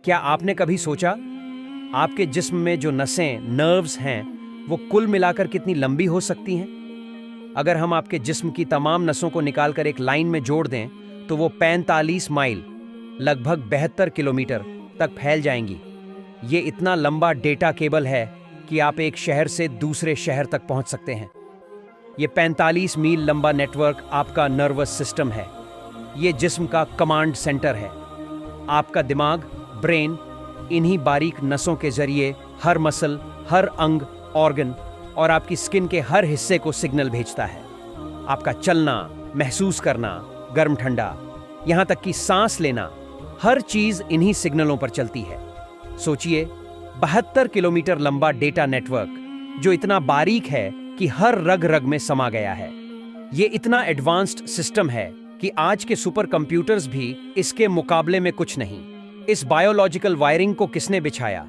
क्या आपने कभी सोचा आपके जिस्म में जो नसें, नर्व्स हैं, वो कुल मिलाकर कितनी लंबी हो सकती हैं? अगर हम आपके जिस्म की तमाम नसों को निकालकर एक लाइन में जोड़ दें, तो वो 45 माइल, लगभग 72 किलोमीटर तक फैल जाएंगी। ये इतना लंबा डेटा केबल है कि आप एक शहर से दूसरे शहर तक पहुंच सकते हैं। ये 45 मील लंबा नेटवर्क आपका नर्वस सिस्टम है। ये जिस्म का कमांड सेंटर है। आपका दिमाग, ब्रेन, इन्हीं बारीक नसों के जरिए हर मसल, हर अंग, ऑर्गन और आपकी स्किन के हर हिस्से को सिग्नल भेजता है। आपका चलना, महसूस करना, गर्म ठंडा, यहां तक कि सांस लेना, हर चीज इन्हीं सिग्नलों पर चलती है। सोचिए, 72 किलोमीटर लंबा डेटा नेटवर्क जो इतना बारीक है कि हर रग रग में समा गया है। ये इतना एडवांस्ड सिस्टम है कि आज के सुपर कंप्यूटर्स भी इसके मुकाबले में कुछ नहीं। इस बायोलॉजिकल वायरिंग को किसने बिछाया?